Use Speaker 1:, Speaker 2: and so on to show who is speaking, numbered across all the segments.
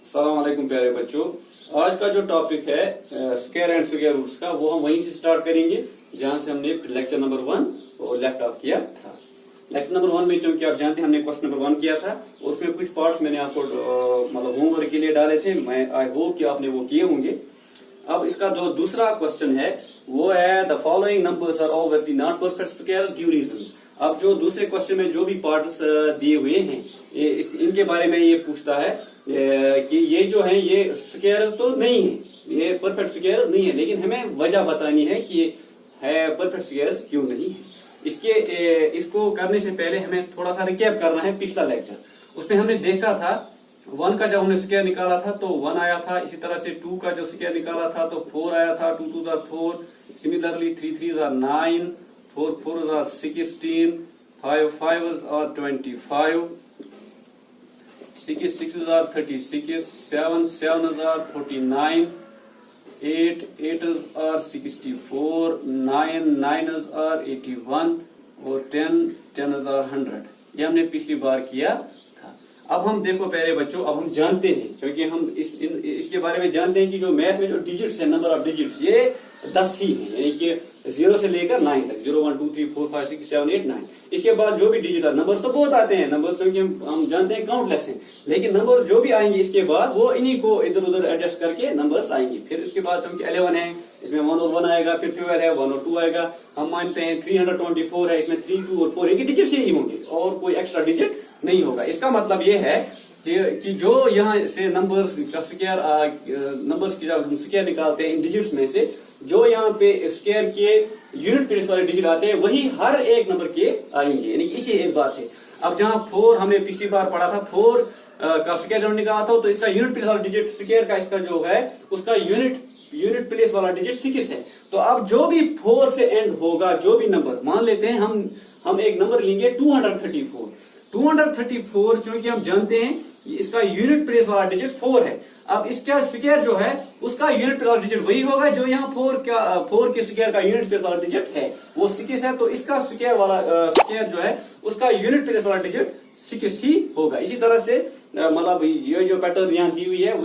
Speaker 1: अस्सलाम वालेकुम प्यारे बच्चों। आज का जो टॉपिक है स्क्वायर एंड स्क्वायर रूट्स का, वो हम वहीं से स्टार्ट करेंगे जहां से हमने लेक्चर नंबर 1 लेफ्ट ऑफ किया था। लेक्चर नंबर 1 में चूंकि आप जानते हैं हमने क्वेश्चन नंबर 1 किया था और उसमें कुछ पार्ट्स मैंने आपको मतलब होमवर्क के लिए डाले थे। मैं आई होप कि आपने वो किए होंगे। अब इसका जो दूसरा क्वेश्चन है वो है the following numbers are obviously not perfect squares, give reasons. अब जो दूसरे क्वेश्चन में जो भी पार्ट्स दिए हुए हैं इनके बारे में ये पूछता है कि ये जो है ये स्क्वायर्स तो नहीं है, ये परफेक्ट स्क्वायर्स नहीं है, लेकिन हमें वजह बतानी है कि ये है परफेक्ट स्क्वायर्स क्यों नहीं है। इसको करने से पहले हमें थोड़ा सा रिकैप करना है पिछला लेक्चर। उसमें हमने देखा था 1 का जब हमने स्क्वायर निकाला था तो 1 आया था। इसी तरह से 2 का जो स्क्वायर निकाला था तो 4 आया था। 2 2 4, सिमिलरली 3 3 9, 4 4 16, 5 5 25, 6 6 36, 7 7 49, 8 8 64, 9 9 81 और 10 10 100। ये हमने पिछली बार किया था। अब हम देखो प्यारे बच्चों, अब हम जानते हैं, क्योंकि हम इसके बारे में जानते हैं कि जो मैथ में जो डिजिट्स है, नंबर ऑफ डिजिट्स, ये 10 ही है, यानी कि 0 से लेकर 9 तक, 0 1 2 3 4 5 6 7 8 9। इसके बाद जो भी डिजिट है, नंबर्स तो बहुत आते हैं, नंबर्स क्योंकि हम जानते हैं काउंटलेस हैं, लेकिन नंबर्स जो भी आएंगे इसके बाद वो इन्हीं को इधर उधर एडजस्ट करके नंबर्स आएंगे। फिर उसके बाद क्योंकि 11 है, इसमें 1 और 1 आएगा, फिर 12 है, 1 और 2 आएगा। हम मानते हैं 324 है, इसमें 3 2 और 4 इनके डिजिट्स ही होंगे और कोई एक्स्ट्रा डिजिट नहीं होगा। इसका मतलब ये है कि जो यहाँ से नंबर्स का स्क्वायर, नंबर्स की जब स्क्वायर निकालते हैं इन डिजिट्स में से, जो यहाँ पे स्क्वायर के यूनिट प्लेस वाले डिजिट आते हैं वही हर एक नंबर के आएंगे, यानी इसी एक बात से। अब जहाँ 4 हमने पिछली बार पढ़ा था, 4 का स्क्वायर जब निकाला था तो इसका यूनिट प्लेस वाला डिजिट स्क्वायर का इसका जो है उसका यूनिट प्लेस वाला डिजिट 6 है। तो अब जो भी 4 से एंड होगा, जो भी नंबर, मान लेते हैं हम एक नंबर लेंगे 234 क्योंकि हम जानते हैं इसका यूनिट प्लेस वाला डिजिट 4 है। अब इसका स्क्वायर जो है उसका यूनिट प्लेस वाला डिजिट वही होगा जो यहाँ 4 के स्क्वायर का यूनिट प्लेस वाला डिजिट है, वो 6 है। तो इसका स्क्वायर जो है उसका यूनिट प्लेस वाला डिजिट 6 ही होगा। इसी तरह से मतलब ये जो पैटर्न यहाँ दी हुई है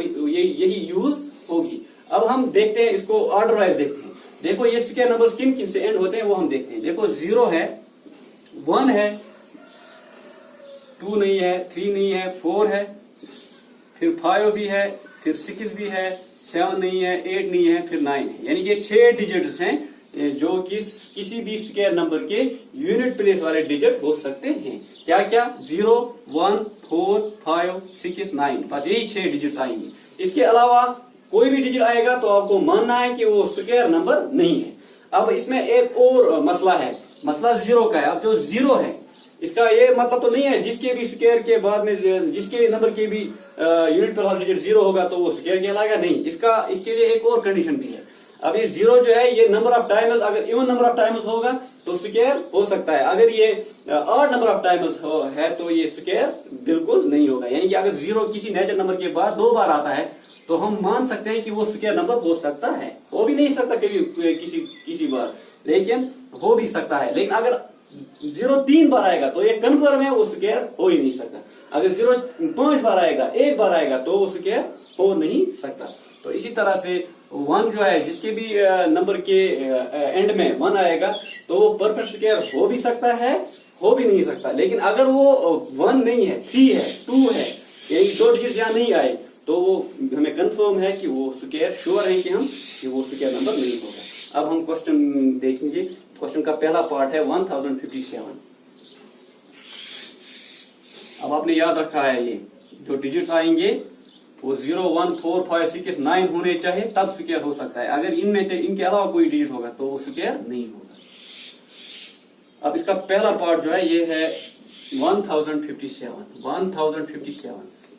Speaker 1: यही यूज होगी। अब हम देखते हैं, इसको ऑर्डर वाइज देखते हैं। देखो ये स्क्वायर नंबर्स किन किन से एंड होते हैं वो हम देखते हैं। देखो 0 है, 1 है, 2 नहीं है, 3 नहीं है, 4 है, फिर 5 भी है, फिर 6 भी है, 7 नहीं है, 8 नहीं है, फिर 9 है। यानी कि 6 डिजिट्स हैं जो कि किसी भी स्क्वायर नंबर के यूनिट प्लेस वाले डिजिट हो सकते हैं। क्या क्या? 0 1 4 5 6 9, बस यही 6 डिजिट्स आएंगे। इसके अलावा कोई भी डिजिट आएगा तो आपको मानना है कि वो स्क्वायर नंबर नहीं है। अब इसमें एक और मसला है, मसला 0 का है। अब जो 0 है इसका ये मतलब तो नहीं है जिसके भी स्क्वायर के बाद में जिसके नंबर के भी यूनिट पर डिजिट 0 होगा तो वो स्क्वायर कहलाएगा, नहीं। इसके लिए एक और कंडीशन भी है। अब ये 0 जो है ये नंबर ऑफ टाइम्स, अगर इवन नंबर ऑफ टाइम्स होगा तो स्क्वायर हो सकता है, अगर ये ऑड नंबर ऑफ टाइम्स है तो ये स्क्वायर बिल्कुल नहीं होगा। यानी कि अगर 0 किसी नेचुरल नंबर के बाद 2 बार आता है तो हम मान सकते हैं कि वो स्क्वायर नंबर हो सकता है, हो भी नहीं सकता कभी किसी बार, लेकिन हो भी सकता है। लेकिन अगर 0 3 बार आएगा तो ये कन्फर्म है वो स्क्वायर हो ही नहीं सकता। अगर 0 5 बार आएगा, 1 बार आएगा तो वो स्क्वायर हो नहीं सकता। तो इसी तरह से 1 जो है जिसके भी नंबर के एंड में 1 आएगा तो वो परफेक्ट स्क्वायर हो भी सकता है, हो भी नहीं सकता। लेकिन अगर वो 1 नहीं है, 3 है, 2 है, एक 2 डिजिट यहाँ नहीं आए तो वो हमें कंफर्म है कि वो स्क्वायर, श्योर है कि वो स्क्वायर नंबर नहीं होगा। अब हम क्वेश्चन देखेंगे। क्वेश्चन का पहला पार्ट है 1057। अब आपने याद रखा है ये जो डिजिट्स आएंगे वो 0 1 4 5 6 9 होने चाहिए, तब स्क्वायर हो सकता है। अगर इनमें से इनके अलावा कोई डिजिट होगा तो वो स्क्वायर नहीं होगा। अब इसका पहला पार्ट जो है ये है 1057।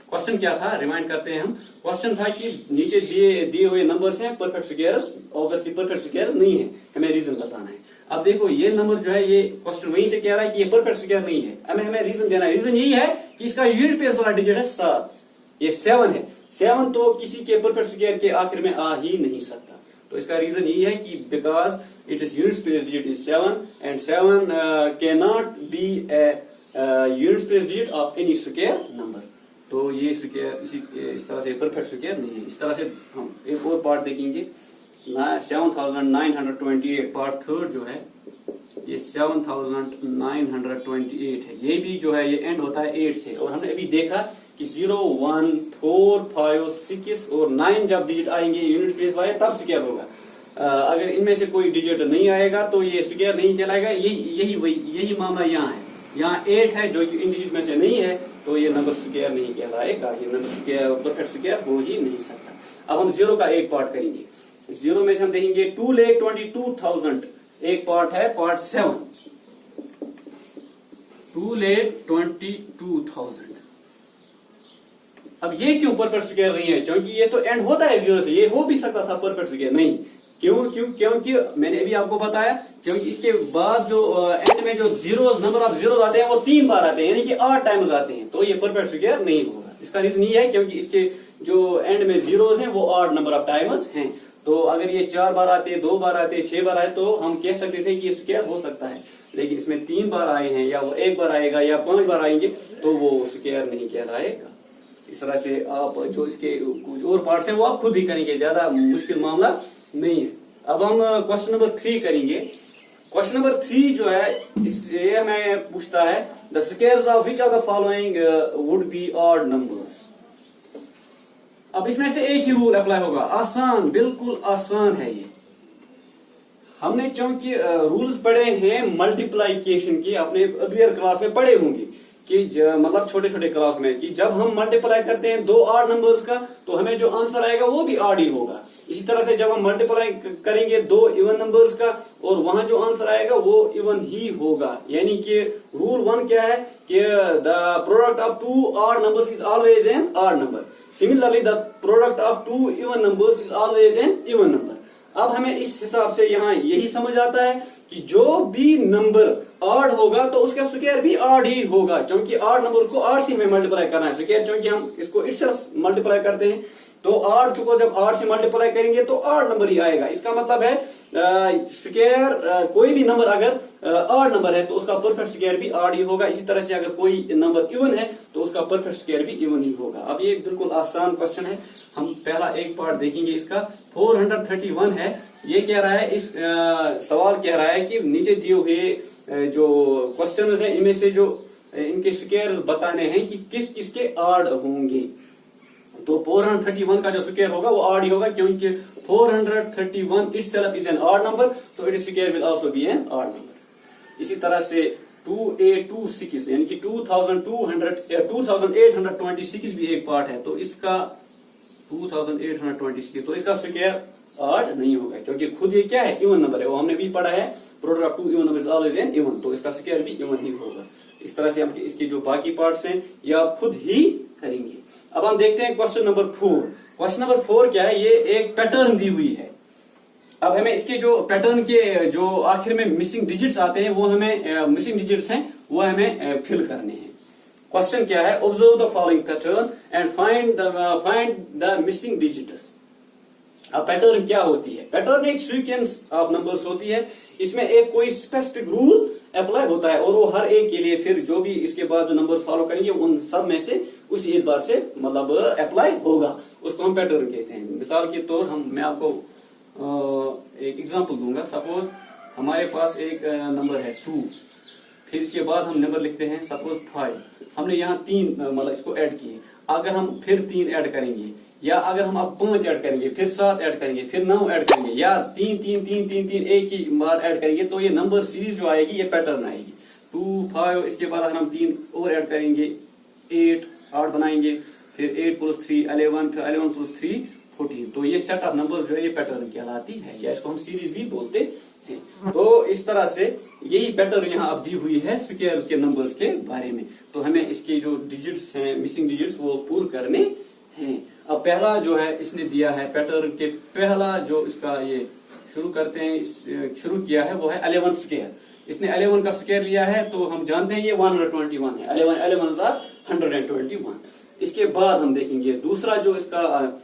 Speaker 1: क्वेश्चन क्या था, रिमाइंड करते हैं हम। क्वेश्चन था कि नीचे दिए हुए नंबर्स हैं, perfect squares, obviously perfect squares नहीं है, हमें रीजन बताना है। अब देखो ये नंबर जो है, ये क्वेश्चन वहीं से कह रहा है कि ये परफेक्ट स्क्वायर नहीं है, हमें रीजन देना है। रीजन यही है कि इसका यूनिट प्लेस वाला डिजिट है 7, ये 7 है। 7 तो किसी के परफेक्ट स्क्वायर के आखिर में आ ही नहीं सकता। तो इसका रीजन यही है कि because it is unit place digit is 7 and 7 can not be a unit place digit of N E square number. तो ये स्क्वायर इस तरह से परफेक्ट स्क्वायर नहीं है। इस तरह से हम एक और पार्ट देखेंगे 7928 पार्ट थर्ड जो है ये 7928 है। ये भी जो है ये एंड होता है 8 से, और हमने अभी देखा कि 0 1 4 5 6 और 9 जब डिजिट आएंगे यूनिट प्लेस वाले तब स्क्वायर होगा। अगर इनमें से कोई डिजिट नहीं आएगा तो ये स्क्वायर नहीं कहलाएगा। यही मामला यहाँ है। यहाँ 8 है जो कि इन डिजिट में से नहीं है, तो ये नंबर स्क्वायर नहीं कहलाएगा। ये नंबर स्क्वायर परफेक्ट स्क्वायर हो ही नहीं सकता। अब हम 0 का एक पार्ट करेंगे। 0 में से हम देखेंगे 2,22,000 एक पार्ट है, पार्ट 7 2,22,000। अब ये क्यों परफेक्ट स्क्वायर नहीं है? क्योंकि ये तो एंड होता है 0 से, ये हो भी सकता था परफेक्ट स्क्वायर नहीं। क्योंकि मैंने अभी आपको बताया, क्योंकि इसके बाद जो एंड में जो नंबर ऑफ जीरो आते हैं वो 3 बार आते हैं, यानी कि 8 टाइम्स आते हैं, तो ये परफेक्ट स्क्वायर नहीं होगा। इसका रीजन ये है क्योंकि इसके जो एंड में जीरोस हैं वो 8 नंबर ऑफ टाइम्स हैं। तो अगर ये 4 बार आते, 2 बार आते, 6 बार आए तो हम कह सकते थे कि ये स्क्वायर हो सकता है, लेकिन इसमें 3 बार आए हैं, या वो 1 बार आएगा या 5 बार आएंगे तो वो स्क्वायर नहीं कहलाएगा। इस तरह से आप जो इसके कुछ और पार्ट्स हैं वो आप खुद ही करेंगे, ज्यादा मुश्किल मामला नहीं है। अब हम क्वेश्चन नंबर 3 करेंगे। क्वेश्चन नंबर 3 जो है ये हमें पूछता है the squares of which of the following would be odd numbers. अब इसमें से एक ही रूल अप्लाई होगा, आसान, बिल्कुल आसान है ये। हमने चूंकि रूल्स पढ़े हैं मल्टीप्लाइकेशन की, अपने अर्लियर क्लास में पढ़े होंगे कि मतलब छोटे छोटे क्लास में, कि जब हम मल्टीप्लाई करते हैं 2 ऑड नंबर्स का तो हमें जो आंसर आएगा वो भी ऑड ही होगा। इसी तरह से जब हम मल्टीप्लाई करेंगे 2 इवन नंबर्स का और वहां जो आंसर आएगा वो इवन ही होगा। यानी कि रूल 1 क्या है कि the product of 2 odd numbers is always an odd number. Similarly the product of 2 even numbers is always an even number. अब हमें इस हिसाब से यहाँ यही समझ आता है कि जो भी नंबर ऑड होगा तो उसका स्क्वायर भी ऑड ही होगा, क्योंकि ऑड नंबर को ऑड से हमें मल्टीप्लाई करना है। स्क्वायर क्योंकि हम इसको इटसेल्फ मल्टीप्लाई करते हैं, तो ऑड को जब ऑड से मल्टीप्लाई करेंगे तो ऑड नंबर ही आएगा। इसका मतलब है स्क्वायर कोई भी नंबर अगर ऑड नंबर है तो उसका परफेक्ट स्क्वायर भी ऑड ही होगा। इसी तरह से अगर कोई नंबर इवन है तो उसका परफेक्ट स्क्वायर भी इवन ही होगा। अब ये बिल्कुल आसान क्वेश्चन है। हम पहला एक पार्ट देखेंगे इसका। 431 है। ये कह रहा है, इस सवाल कह रहा है कि नीचे दिए हुए जो क्वेश्चन है इनमें से जो इनके स्क्वायर बताने हैं कि किस किसके ऑड होंगे। तो 431 का जो स्क्वायर होगा वो ऑड ही होगा, क्योंकि 431 itself is an odd number, so its square will also be an odd number. इसी तरह से 2826 यानी कि 2826 भी एक पार्ट है, तो इसका 2826 तो इसका स्क्वायर ऑड नहीं होगा, क्योंकि खुद ये क्या है, इवन नंबर है। वो हमने भी पढ़ा है product of 2 even numbers always an even, तो इसका स्क्वायर भी इवन ही होगा। इस तरह से हम इसके जो बाकी पार्ट्स हैं ये आप खुद ही करेंगे। अब हम देखते हैं क्वेश्चन नंबर 4। क्वेश्चन नंबर 4 क्या है, ये एक पैटर्न दी हुई है। अब हमें इसके जो पैटर्न के जो आखिर में मिसिंग डिजिट्स आते हैं वो हमें मिसिंग डिजिट्स हैं वो हमें फिल करने हैं। क्वेश्चन क्या है, observe the following pattern and find the missing digits. अब पैटर्न क्या होती है? पैटर्न एक सीक्वेंस ऑफ नंबर्स होती है। इसमें एक कोई स्पेसिफिक रूल अप्लाई होता है और वो हर एक के लिए फिर जो भी इसके बाद जो नंबर्स फॉलो करेंगे उन सब में से उसी एक बार से मतलब अप्लाई होगा, उसको हम पैटर्न कहते हैं। मिसाल के तौर मैं आपको एक एग्जांपल दूंगा। सपोज हमारे पास एक नंबर है 2, फिर इसके बाद हम नंबर लिखते हैं सपोज 5। हमने यहाँ 3 मतलब इसको ऐड किए। अगर हम फिर 3 ऐड करेंगे, या अगर हम अब 5 ऐड करेंगे, फिर 7 ऐड करेंगे, फिर 9 ऐड करेंगे, या 3 3 3 3 3 एक ही बार ऐड करेंगे, तो ये नंबर सीरीज जो आएगी ये पैटर्न आएगी 2 5। इसके बाद अगर हम 3 और ऐड करेंगे 8 बनाएंगे, फिर 8 + 3 11, फिर 11 + 3 14। तो ये सेट ऑफ नंबर जो है ये पैटर्न कहलाती है, या इसको हम सीरीज भी बोलते हैं। तो इस तरह से यही पैटर्न यहाँ अब दी हुई है स्क्वायर्स के नंबर्स के बारे में। तो हमें इसके जो डिजिट्स हैं मिसिंग डिजिट्स वो पूरे करने हैं। अब पहला जो है इसने दिया है पैटर्न के पहला जो इसका ये शुरू करते हैं, शुरू किया है वो है 11 स्क्वायर। इसने 11 का स्क्वायर लिया है, तो हम जानते हैं ये 121 है। 11 are 121। इसके बाद हम देखेंगे दूसरा जो इसका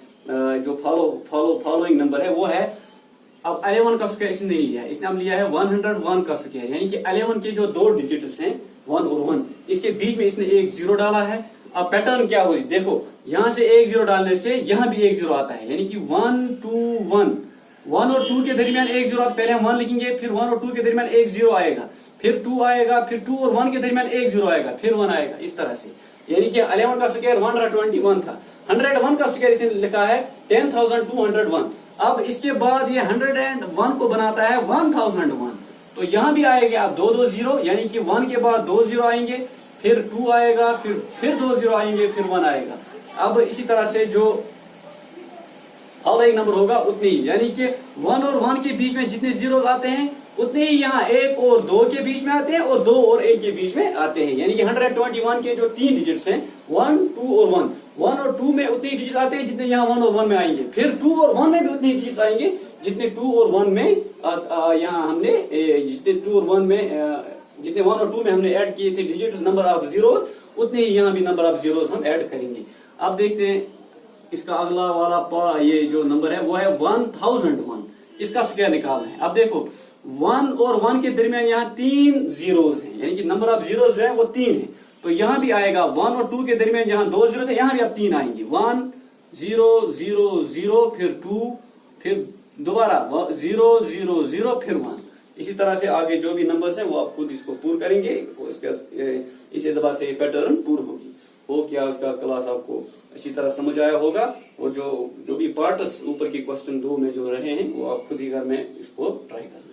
Speaker 1: जो फॉलोइंग नंबर है वो है, अब 11 का स्क्वायर इसने नहीं लिया है, इसने हम लिया है 101 का स्क्वायर। यानी कि 11 के जो 2 डिजिट्स हैं 1 और 1, इसके बीच में इसने एक 0 डाला है अब पैटर्न क्या हुई, देखो यहां से एक जीरो डालने से यहां भी एक जीरो आता है, यानी कि 1 2 1, 1 और 2 के दरमियान एक जीरो, पहले हम 1 लिखेंगे, फिर 1 और 2 के दरमियान एक जीरो आएगा, फिर 2 आएगा, फिर 2 और 1 के दरमियान एक जीरो आएगा, फिर 1 आएगा, इस तरह से। यानी कि 11 का स्क्वायर 121 था, 101 का स्क्वायर इसने लिखा है 10,201। अब इसके बाद ये 101 को बनाता है 1001, तो यहां भी आएंगे आप दो दो जीरो, यानी कि 1 के बाद 2 जीरो आएंगे, फिर 2 आएगा, फिर 2 जीरो आएंगे, फिर 1 आएगा। अब इसी तरह से जो फॉलोइंग नंबर होगा उतनी ही, यानी कि 1 और 1 के बीच में जितने जीरो आते हैं उतने ही यहाँ 1 और 2 के बीच में आते हैं और 2 और 1 के बीच में आते हैं। यानी कि 121 के जो 3 डिजिट्स हैं 1 2 और 1, 1 और 2 में उतने ही डिजिट्स आते हैं जितने यहाँ 1 और 1 में आएंगे, फिर 2 और 1 में भी उतने ही डिजिट्स आएंगे जितने 2 और 1 में यहाँ हमने जितने 2 और 1 में जितने 1 और 2 में हमने ऐड किए थे डिजिट्स, नंबर ऑफ जीरोस, उतने ही यहाँ भी नंबर ऑफ जीरोस हम ऐड करेंगे। अब देखते हैं इसका अगला वाला ये जो नंबर है वो है 1001, इसका स्क्वायर निकालना है। अब देखो 1 और 1 के दरमियान यहाँ 3 जीरोस हैं, यानी कि नंबर ऑफ जीरोस जो है वो 3 है, तो यहाँ भी आएगा 1 और 2 के दरमियान जहां 2 जीरो थे यहाँ भी अब 3 आएंगे, 1 0 0 0, फिर 2, फिर दोबारा 0 0 0, फिर 1। इसी तरह से आगे जो भी नंबर्स हैं वो आप खुद इसको पूर्ण करेंगे, इस एतबार से पैटर्न पूर्ण होगी। हो क्या उसका क्लास आपको अच्छी तरह समझ आया होगा, और जो भी पार्ट्स ऊपर के क्वेश्चन 2 में जो रहे हैं वो आप खुद ही घर में इसको ट्राई करना।